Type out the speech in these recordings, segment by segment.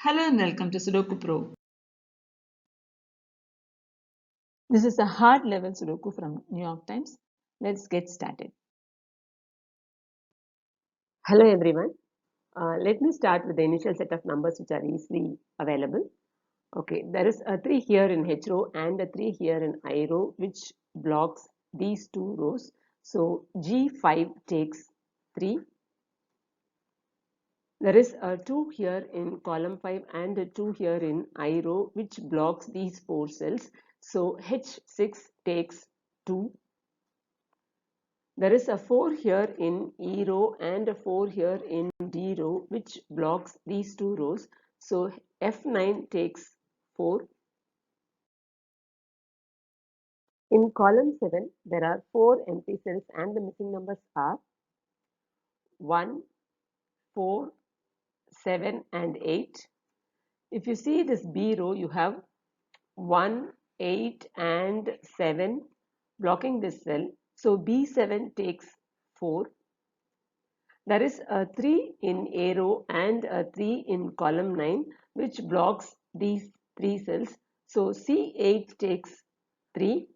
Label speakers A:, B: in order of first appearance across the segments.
A: Hello and welcome to Sudoku Pro. This is a hard level Sudoku from New York Times. Let's get started.
B: Hello everyone. Let me start with the initial set of numbers which are easily available. Okay, there is a 3 here in H row and a 3 here in I row which blocks these two rows. So G5 takes 3. There is a 2 here in column 5 and a 2 here in I row which blocks these 4 cells. So H6 takes 2. There is a 4 here in E row and a 4 here in D row which blocks these two rows. So F9 takes 4. In column 7, there are 4 empty cells and the missing numbers are 1, 4, 7 and 8. If you see this B row, you have 1, 8 and 7 blocking this cell. So B7 takes 4. There is a 3 in A row and a 3 in column 9 which blocks these 3 cells. So C8 takes 3.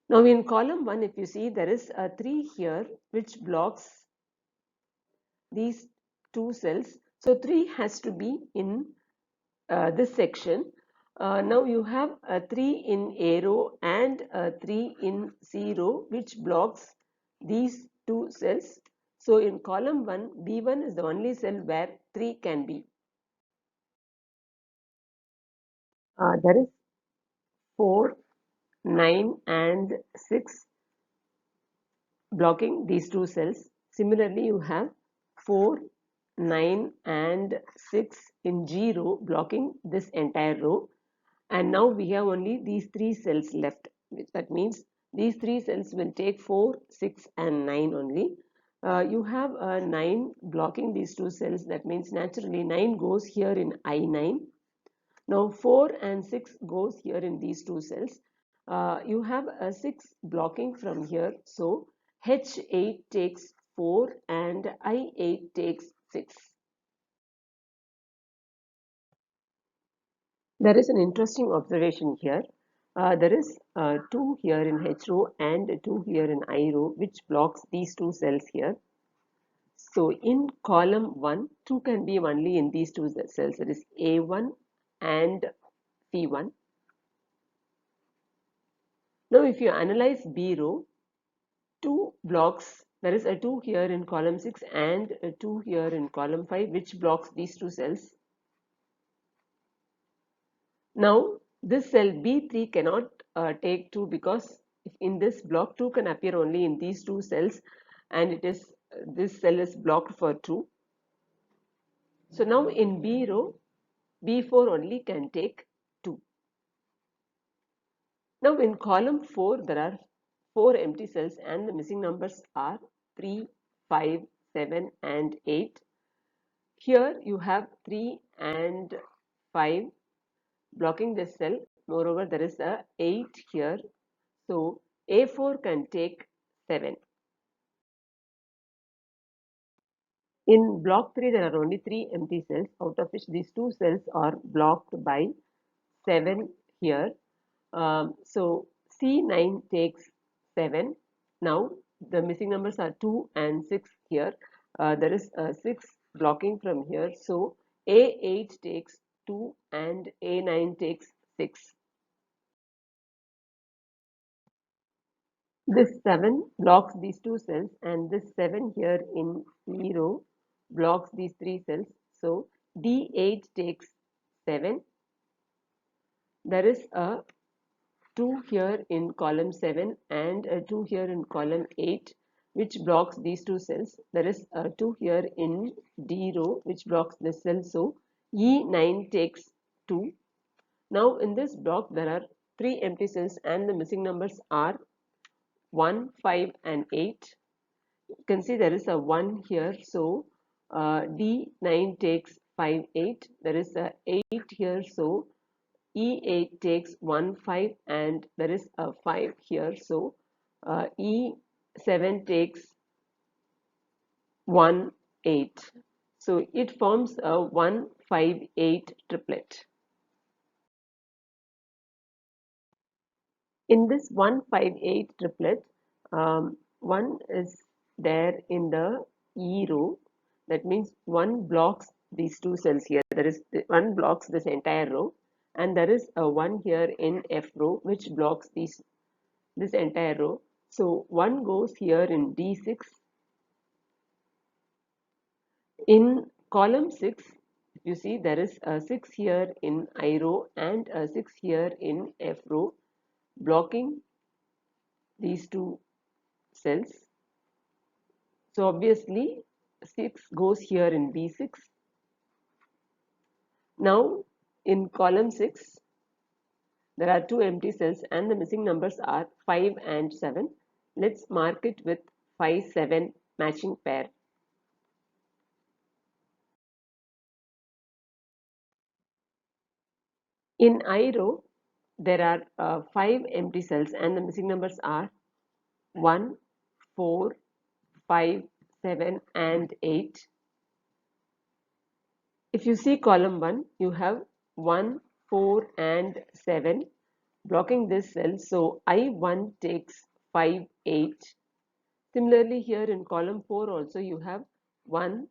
B: Now in column 1 if you see there is a 3 here which blocks these 2 cells. So 3 has to be in this section. Now you have a 3 in A row and a 3 in C row which blocks these 2 cells. So in column 1, B1 is the only cell where 3 can be. There is 4, 9 and 6 blocking these 2 cells. Similarly, you have 4, 9 and 6 in G row blocking this entire row. And now we have only these 3 cells left. That means these 3 cells will take 4, 6 and 9 only. You have a 9 blocking these 2 cells. That means naturally 9 goes here in I9. Now 4 and 6 goes here in these 2 cells. You have a 6 blocking from here. So H8 takes 4 and I8 takes 6. There is an interesting observation here. There is 2 here in H row and 2 here in I row which blocks these 2 cells here. So in column 1, 2 can be only in these 2 cells, that is A1 and C1. Now if you analyze B row, 2 blocks, there is a 2 here in column 6 and a 2 here in column 5 which blocks these 2 cells. Now this cell B3 cannot take 2 because in this block 2 can appear only in these 2 cells and it is this cell is blocked for 2. So now in B row B4 only can take 2. Now in column 4 there are 4 empty cells and the missing numbers are 3, 5, 7 and 8. Here you have 3 and 5 blocking this cell. Moreover, there is a 8 here. So A4 can take 7. In block 3, there are only 3 empty cells, out of which these 2 cells are blocked by 7 here. So C9 takes 7. Now the missing numbers are 2 and 6 here. There is a 6 blocking from here. So A8 takes 2 and A9 takes 6. This 7 blocks these 2 cells and this 7 here in E row blocks these 3 cells. So D8 takes 7. There is a 2 here in column 7 and a 2 here in column 8 which blocks these 2 cells. There is a 2 here in D row which blocks this cell. So E9 takes 2. Now in this block there are 3 empty cells and the missing numbers are 1, 5 and 8. You can see there is a 1 here. So D9 takes 5, 8. There is a 8 here. So E8 takes 1, 5 and there is a 5 here. So E7 takes 1, 8. So it forms a 1, 5, 8 triplet. In this 1, 5, 8 triplet, 1 is there in the E row. That means 1 blocks these two cells here. There is 1 blocks this entire row, and there is a 1 here in F row which blocks this entire row. So 1 goes here in D6. In column 6, you see there is a 6 here in I row and a 6 here in F row, blocking these two cells. So obviously 6 goes here in B6. Now in column 6, there are two empty cells and the missing numbers are 5 and 7. Let's mark it with 5, 7 matching pair. In I row, there are 5 empty cells and the missing numbers are 1, 4, 5, 7 and 8. If you see column 1, you have 1, 4 and 7 blocking this cell. So I1 takes 5, 8. Similarly, here in column 4 also you have 1,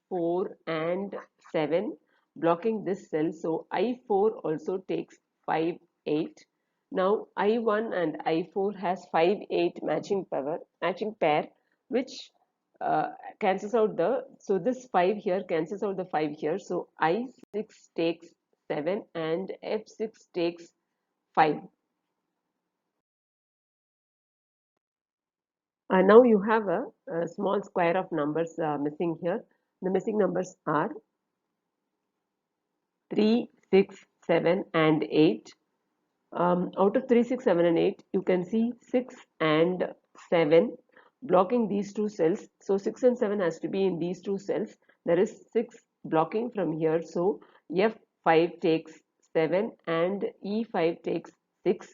B: 4 and 7 blocking this cell. So I4 also takes 5, 8. Now I1 and I4 has 5, 8 matching pair, which cancels out so this 5 here cancels out the 5 here. So I6 takes 7 and F6 takes 5. Now you have a small square of numbers missing here. The missing numbers are 3, 6, 7 and 8. Out of 3, 6, 7 and 8, you can see 6 and 7 blocking these two cells. So 6 and 7 has to be in these two cells. There is 6 blocking from here. So F5 takes 7 and E5 takes 6.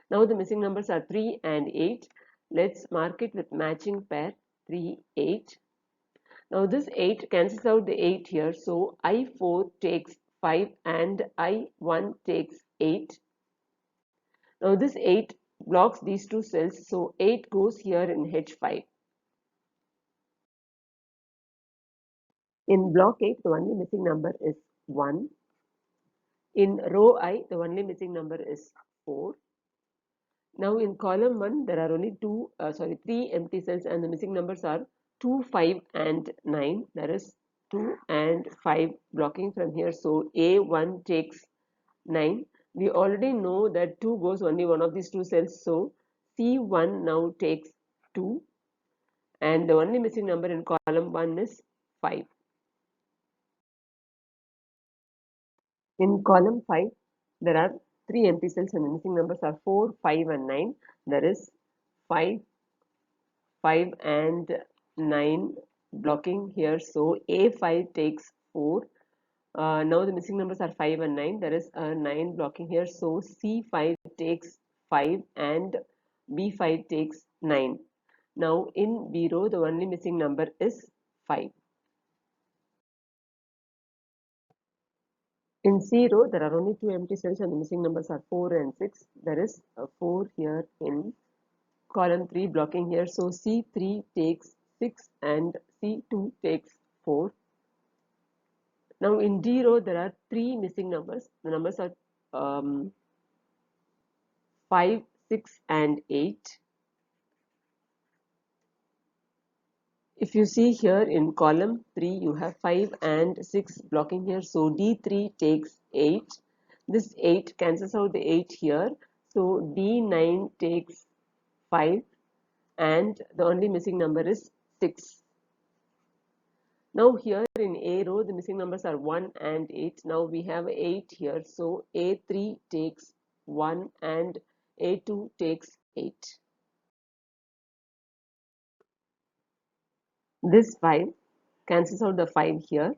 B: Now the missing numbers are 3 and 8. Let's mark it with matching pair 3, 8. Now this 8 cancels out the 8 here. So I4 takes 5 and I1 takes 8. Now this 8 blocks these two cells. So 8 goes here in H5. In block 8, the only missing number is 1. In row I, the only missing number is 4. Now in column 1, there are only 3 empty cells and the missing numbers are 2, 5 and 9. There is 2 and 5 blocking from here. So A1 takes 9. We already know that 2 goes only one of these two cells. So C1 now takes 2 and the only missing number in column 1 is 5. In column 5, there are 3 empty cells and the missing numbers are 4, 5 and 9. There is 5, 5 and 9 blocking here. So A5 takes 4. Now the missing numbers are 5 and 9. There is a 9 blocking here. So C5 takes 5 and B5 takes 9. Now in B row, the only missing number is 5. In C row, there are only 2 empty cells and the missing numbers are 4 and 6. There is a 4 here in column 3 blocking here. So C3 takes 6 and C2 takes 4. Now in D row, there are 3 missing numbers. The numbers are 5, 6 and 8. If you see here in column 3, you have 5 and 6 blocking here. So D3 takes 8. This 8 cancels out the 8 here. So D9 takes 5 and the only missing number is 6. Now here in A row, the missing numbers are 1 and 8. Now we have 8 here. So A3 takes 1 and A2 takes 8. This 5 cancels out the 5 here.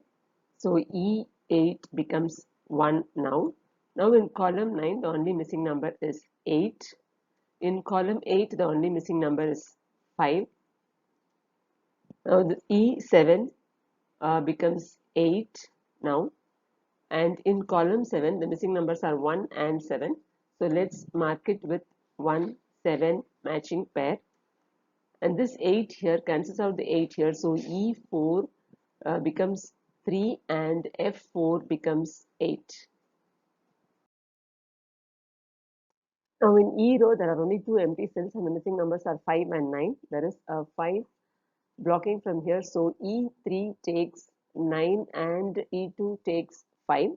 B: So E8 becomes 1 now. Now in column 9, the only missing number is 8. In column 8, the only missing number is 5. Now the E7 becomes 8 now, and in column 7 the missing numbers are 1 and 7. So let's mark it with 1 7 matching pair, and this 8 here cancels out the 8 here, so E4 becomes 3 and F4 becomes 8. Now in E row there are only 2 empty cells and the missing numbers are 5 and 9. There is a 5 blocking from here, so E3 takes 9 and E2 takes 5.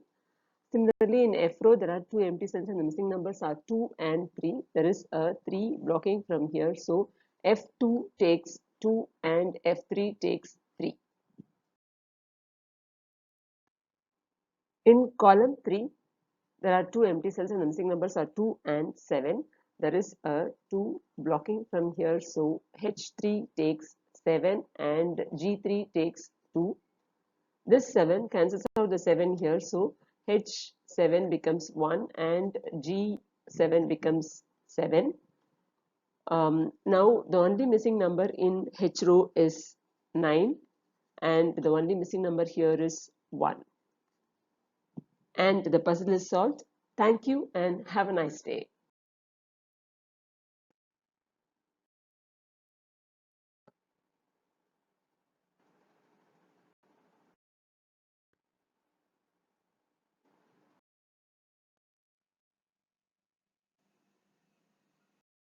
B: Similarly, in F row, there are 2 empty cells and the missing numbers are 2 and 3. There is a 3 blocking from here, so F2 takes 2 and F3 takes 3. In column 3, there are 2 empty cells and the missing numbers are 2 and 7. There is a 2 blocking from here, so H3 takes 7 and G3 takes 2. This 7 cancels out the 7 here, so H7 becomes 1 and G7 becomes 7. Now the only missing number in H row is 9 and the only missing number here is 1. And the puzzle is solved. Thank you and have a nice day.